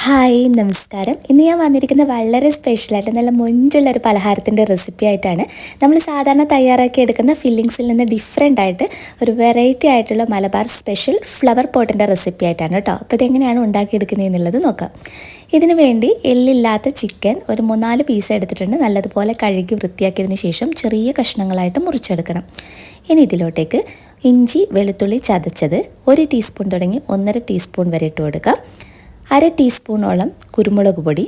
Hi നമസ്കാരം. ഇന്ന് ഞാൻ വന്നിരിക്കുന്ന വളരെ സ്പെഷ്യലായിട്ട് നല്ല മൊഞ്ചുള്ളൊരു പലഹാരത്തിൻ്റെ റെസിപ്പി ആയിട്ടാണ്. നമ്മൾ സാധാരണ തയ്യാറാക്കി എടുക്കുന്ന ഫില്ലിങ്സിൽ നിന്ന് ഡിഫറെൻ്റ് ആയിട്ട് ഒരു വെറൈറ്റി ആയിട്ടുള്ള മലബാർ സ്പെഷ്യൽ ഫ്ലവർ പോട്ടിൻ്റെ റെസിപ്പി ആയിട്ടാണ് കേട്ടോ. അപ്പോൾ ഇതെങ്ങനെയാണ് ഉണ്ടാക്കിയെടുക്കുന്നതെന്നുള്ളത് നോക്കാം. ഇതിനു വേണ്ടി എല്ലില്ലാത്ത ചിക്കൻ ഒരു 3-4 പീസ് എടുത്തിട്ടുണ്ട്. നല്ലതുപോലെ കഴുകി വൃത്തിയാക്കിയതിന് ശേഷം ചെറിയ കഷ്ണങ്ങളായിട്ട് മുറിച്ചെടുക്കണം. ഇനി ഇതിലോട്ടേക്ക് ഇഞ്ചി വെളുത്തുള്ളി ചതച്ചത് 1 ടീസ്പൂൺ തുടങ്ങി 1.5 ടീസ്പൂൺ വരെ ഇട്ട് കൊടുക്കാം. 1/2 ടീസ്പൂണോളം കുരുമുളക് പൊടി,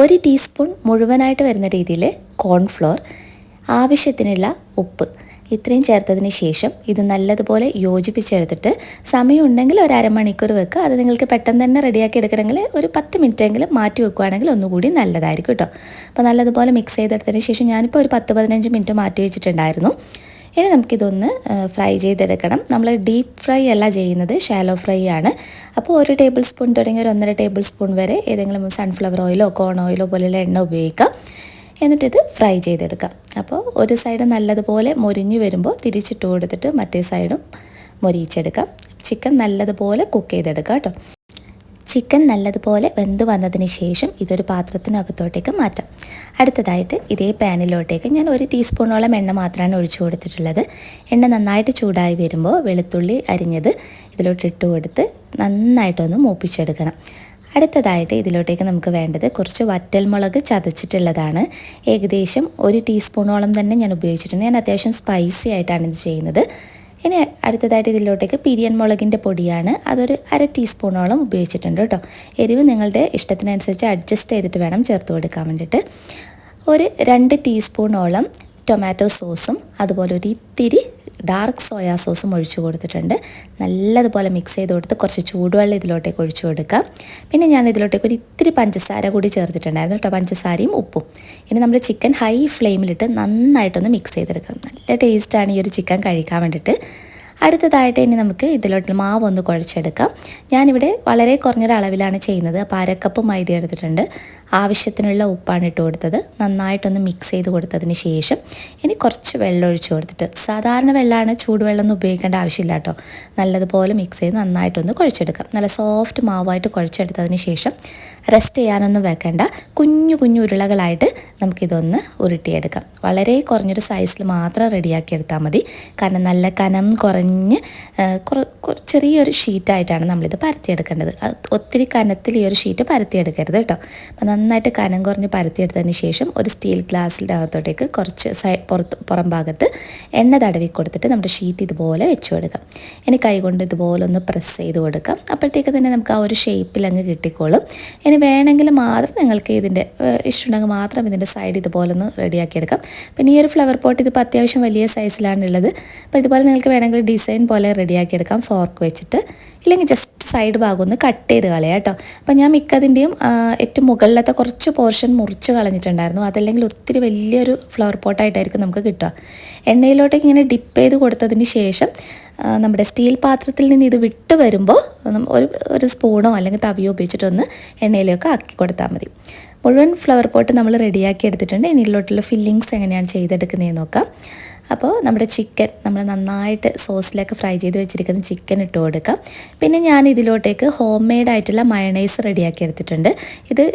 1 ടീസ്പൂൺ മുഴുവനായിട്ട് വരുന്ന രീതിയിൽ കോൺഫ്ലോർ, ആവശ്യത്തിനുള്ള ഉപ്പ്, ഇത്രയും ചേർത്തതിന് ശേഷം ഇത് നല്ലതുപോലെ യോജിപ്പിച്ചെടുത്തിട്ട് സമയമുണ്ടെങ്കിൽ ഒരു അരമണിക്കൂർ വെക്കുക. അത് നിങ്ങൾക്ക് പെട്ടെന്ന് തന്നെ റെഡിയാക്കി എടുക്കണമെങ്കിൽ ഒരു 10 മിനിറ്റെങ്കിലും മാറ്റി വെക്കുകയാണെങ്കിൽ ഒന്നുകൂടി നല്ലതായിരിക്കും കേട്ടോ. അപ്പോൾ നല്ലതുപോലെ മിക്സ് ചെയ്തെടുത്തതിന് ശേഷം ഞാനിപ്പോൾ ഒരു 10-15 മിനിറ്റ് മാറ്റി വെച്ചിട്ടുണ്ടായിരുന്നു. ഇനി നമുക്കിതൊന്ന് ഫ്രൈ ചെയ്തെടുക്കണം. നമ്മൾ ഡീപ്പ് ഫ്രൈ അല്ല ചെയ്യുന്നത്, ഷാലോ ഫ്രൈ ആണ്. അപ്പോൾ 1 ടേബിൾ സ്പൂൺ തുടങ്ങി ഒരു 1.5 ടേബിൾ സ്പൂൺ വരെ ഏതെങ്കിലും സൺഫ്ലവർ ഓയിലോ കോൺ ഓയിലോ പോലെയുള്ള എണ്ണ ഉപയോഗിക്കാം. എന്നിട്ടിത് ഫ്രൈ ചെയ്തെടുക്കാം. അപ്പോൾ ഒരു സൈഡ് നല്ലതുപോലെ മൊരിഞ്ഞു വരുമ്പോൾ തിരിച്ചിട്ട് കൊടുത്തിട്ട് മറ്റേ സൈഡും മൊരിയിച്ചെടുക്കാം. ചിക്കൻ നല്ലതുപോലെ കുക്ക് ചെയ്തെടുക്കാം കേട്ടോ. ചിക്കൻ നല്ലതുപോലെ വെന്ത് വന്നതിന് ശേഷം ഇതൊരു പാത്രത്തിനകത്തോട്ടേക്ക് മാറ്റാം. അടുത്തതായിട്ട് ഇതേ പാനിലോട്ടേക്ക് ഞാൻ 1 ടീസ്പൂണോളം എണ്ണ മാത്രമാണ് ഒഴിച്ചു കൊടുത്തിട്ടുള്ളത്. എണ്ണ നന്നായിട്ട് ചൂടായി വരുമ്പോൾ വെളുത്തുള്ളി അരിഞ്ഞത് ഇതിലോട്ട് ഇട്ട് കൊടുത്ത് നന്നായിട്ടൊന്ന് മൂപ്പിച്ചെടുക്കണം. അടുത്തതായിട്ട് ഇതിലോട്ടേക്ക് നമുക്ക് വേണ്ടത് കുറച്ച് വറ്റൽമുളക് ചതച്ചിട്ടുള്ളതാണ്. ഏകദേശം 1 ടീസ്പൂണോളം തന്നെ ഞാൻ ഉപയോഗിച്ചിട്ടുണ്ട്. ഞാൻ അത്യാവശ്യം സ്പൈസി ആയിട്ടാണ് ഇത് ചെയ്യുന്നത്. ഇനി അടുത്തതായിട്ട് ഇതിലോട്ടേക്ക് പിരിയൻ മുളകിൻ്റെ പൊടിയാണ്, അതൊരു 1/2 ടീസ്പൂണോളം ഉപയോഗിച്ചിട്ടുണ്ട് കേട്ടോ. എരിവ് നിങ്ങളുടെ ഇഷ്ടത്തിനനുസരിച്ച് അഡ്ജസ്റ്റ് ചെയ്തിട്ട് വേണം ചേർത്ത് കൊടുക്കാൻ വേണ്ടിയിട്ട്. ഒരു 2 ടീസ്പൂണോളം ടൊമാറ്റോ സോസും അതുപോലെ ഒരു ഇത്തിരി ഡാർക്ക് സോയാ സോസും ഒഴിച്ചു കൊടുത്തിട്ടുണ്ട്. നല്ലതുപോലെ മിക്സ് ചെയ്ത് കൊടുത്ത് കുറച്ച് ചൂടുവെള്ളം ഇതിലോട്ടേക്ക് ഒഴിച്ചു കൊടുക്കാം. പിന്നെ ഞാൻ ഇതിലോട്ടേക്ക് ഒരു ഇത്തിരി പഞ്ചസാര കൂടി ചേർത്തിട്ടുണ്ടായിരുന്നു കേട്ടോ, പഞ്ചസാരയും ഉപ്പും. ഇനി നമ്മൾ ചിക്കൻ ഹൈ ഫ്ലെയിമിലിട്ട് നന്നായിട്ടൊന്ന് മിക്സ് ചെയ്തെടുക്കണം. നല്ല ടേസ്റ്റാണ് ഈ ഒരു ചിക്കൻ കഴിക്കാൻ വേണ്ടിയിട്ട്. അടുത്തതായിട്ട് ഇനി നമുക്ക് ഇതിലോട്ട് മാവ് ഒന്ന് കുഴച്ചെടുക്കാം. ഞാനിവിടെ വളരെ കുറഞ്ഞൊരളവിലാണ് ചെയ്യുന്നത്. അപ്പോൾ 1/2 കപ്പ് മൈദ എടുത്തിട്ടുണ്ട്. ആവശ്യത്തിനുള്ള ഉപ്പാണ് ഇട്ട് കൊടുത്തത്. നന്നായിട്ടൊന്ന് മിക്സ് ചെയ്ത് കൊടുത്തതിന് ശേഷം ഇനി കുറച്ച് വെള്ളം ഒഴിച്ച് കൊടുത്തിട്ട്, സാധാരണ വെള്ളമാണ്, ചൂടുവെള്ളമൊന്നും ഉപയോഗിക്കേണ്ട ആവശ്യമില്ല കേട്ടോ. നല്ലതുപോലെ മിക്സ് ചെയ്ത് നന്നായിട്ടൊന്ന് കുഴച്ചെടുക്കാം. നല്ല സോഫ്റ്റ് മാവായിട്ട് കുഴച്ചെടുത്തതിന് ശേഷം റെസ്റ്റ് ചെയ്യാനൊന്നും വെക്കേണ്ട, കുഞ്ഞു കുഞ്ഞു ഉരുളകളായിട്ട് നമുക്കിതൊന്ന് ഉരുട്ടിയെടുക്കാം. വളരെ കുറഞ്ഞൊരു സൈസിൽ മാത്രം റെഡിയാക്കി എടുത്താൽ മതി. കാരണം നല്ല കനം കുറഞ്ഞ് ചെറിയൊരു ഷീറ്റായിട്ടാണ് നമ്മളിത് പരത്തിയെടുക്കേണ്ടത്. ഒത്തിരി കനത്തിൽ ഈ ഒരു ഷീറ്റ് പരത്തിയെടുക്കരുത് കേട്ടോ. അപ്പോൾ നന്നായിട്ട് കനം കുറഞ്ഞ് പരത്തിയെടുത്തതിന് ശേഷം ഒരു സ്റ്റീൽ ഗ്ലാസിൻ്റെ അകത്തോട്ടേക്ക് കുറച്ച് പുറം ഭാഗത്ത് എണ്ണ തടവി കൊടുത്തിട്ട് നമ്മുടെ ഷീറ്റ് ഇതുപോലെ വെച്ച് കൊടുക്കാം. ഇനി കൈകൊണ്ട് ഇതുപോലെ ഒന്ന് പ്രസ് ചെയ്ത് കൊടുക്കാം. അപ്പോഴത്തേക്ക് തന്നെ നമുക്ക് ആ ഒരു ഷേപ്പിൽ അങ്ങ് കിട്ടിക്കോളും. ഇനി വേണമെങ്കിൽ മാത്രം നിങ്ങൾക്ക് ഇതിൻ്റെ ഇഷ്ടമുണ്ടെങ്കിൽ മാത്രം ഇതിൻ്റെ സൈഡ് ഇതുപോലെ ഒന്ന് റെഡിയാക്കിയെടുക്കാം. പിന്നെ ഈ ഒരു ഫ്ലവർ പോട്ട് ഇതിപ്പോൾ അത്യാവശ്യം വലിയ സൈസിലാണുള്ളത്. അപ്പോൾ ഇതുപോലെ നിങ്ങൾക്ക് വേണമെങ്കിൽ ഡിസൈൻ പോലെ റെഡിയാക്കിയെടുക്കാം ഫോർക്ക് വെച്ചിട്ട്. ഇല്ലെങ്കിൽ ജസ്റ്റ് സൈഡ് ഭാഗം ഒന്ന് കട്ട് ചെയ്ത് കളയാം കേട്ടോ. അപ്പോൾ ഞാൻ മിക്കതിൻ്റെയും ഏറ്റവും മുകളിലത്തെ കുറച്ച് പോർഷൻ മുറിച്ച് കളഞ്ഞിട്ടുണ്ടായിരുന്നു. അതല്ലെങ്കിൽ ഒത്തിരി വലിയൊരു ഫ്ലവർ പോട്ടായിട്ടായിരിക്കും നമുക്ക് കിട്ടുക. എണ്ണയിലോട്ടേക്ക് ഇങ്ങനെ ഡിപ്പ് ചെയ്ത് കൊടുത്തതിന് ശേഷം നമ്മുടെ സ്റ്റീൽ പാത്രത്തിൽ നിന്ന് ഇത് വിട്ട് വരുമ്പോൾ ഒരു സ്പൂണോ അല്ലെങ്കിൽ തവിയോ ഉപയോഗിച്ചിട്ടൊന്ന് എണ്ണയിലൊക്കെ ആക്കി കൊടുത്താൽ മതി. മുഴുവൻ ഫ്ലവർ പോട്ട് നമ്മൾ റെഡിയാക്കി എടുത്തിട്ടുണ്ട്. ഇനി ഇതിലോട്ടുള്ള ഫില്ലിങ്സ് എങ്ങനെയാണ് ചെയ്തെടുക്കുന്നതെന്ന് നോക്കാം. അപ്പോൾ നമ്മുടെ ചിക്കൻ നമ്മൾ നന്നായിട്ട് സോസിലൊക്കെ ഫ്രൈ ചെയ്ത് വെച്ചിരിക്കുന്ന ചിക്കൻ ഇട്ട് കൊടുക്കാം. പിന്നെ ഞാൻ ഇതിലോട്ടേക്ക് ഹോം മെയ്ഡ് ആയിട്ടുള്ള മയണൈസ് റെഡിയാക്കി എടുത്തിട്ടുണ്ട്. ഇത്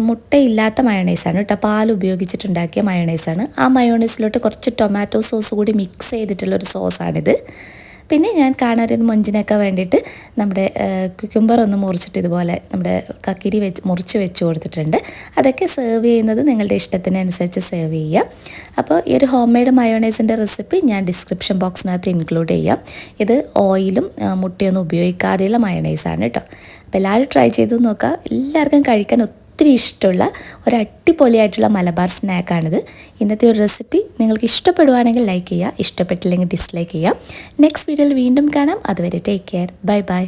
മുട്ടയില്ലാത്ത മയണൈസാണ് കേട്ടോ, പാൽ ഉപയോഗിച്ചിട്ടുണ്ടാക്കിയ മയണൈസാണ്. ആ മയോണൈസിലോട്ട് കുറച്ച് ടൊമാറ്റോ സോസ് കൂടി മിക്സ് ചെയ്തിട്ടുള്ളൊരു സോസാണിത്. പിന്നെ ഞാൻ കാണാനൊരു മൊഞ്ചിനൊക്കെ വേണ്ടിയിട്ട് നമ്മുടെ കുക്കുംബർ ഒന്ന് മുറിച്ചിട്ട് ഇതുപോലെ നമ്മുടെ കക്കിരി മുറിച്ച് വെച്ച് കൊടുത്തിട്ടുണ്ട്. അതൊക്കെ സെർവ് ചെയ്യുന്നത് നിങ്ങളുടെ ഇഷ്ടത്തിനനുസരിച്ച് സെർവ് ചെയ്യാം. അപ്പോൾ ഈ ഒരു ഹോം മെയ്ഡ് മയോണൈസിൻ്റെ റെസിപ്പി ഞാൻ ഡിസ്ക്രിപ്ഷൻ ബോക്സിനകത്ത് ഇൻക്ലൂഡ് ചെയ്യാം. ഇത് ഓയിലും മുട്ടയൊന്നും ഉപയോഗിക്കാതെയുള്ള മയോണൈസാണ് കേട്ടോ. അപ്പോൾ എല്ലാവരും ട്രൈ ചെയ്ത് നോക്കുക. എല്ലാവർക്കും കഴിക്കാൻ ഒത്തിരി ഇഷ്ടമുള്ള ഒരു അടിപൊളിയായിട്ടുള്ള മലബാർ സ്നാക്കാണിത്. ഇന്നത്തെ ഒരു റെസിപ്പി നിങ്ങൾക്ക് ഇഷ്ടപ്പെടുവാണെങ്കിൽ ലൈക്ക് ചെയ്യുക, ഇഷ്ടപ്പെട്ടില്ലെങ്കിൽ ഡിസ്ലൈക്ക് ചെയ്യുക. നെക്സ്റ്റ് വീഡിയോയിൽ വീണ്ടും കാണാം. അതുവരെ ടേക്ക് കെയർ, ബൈ ബൈ.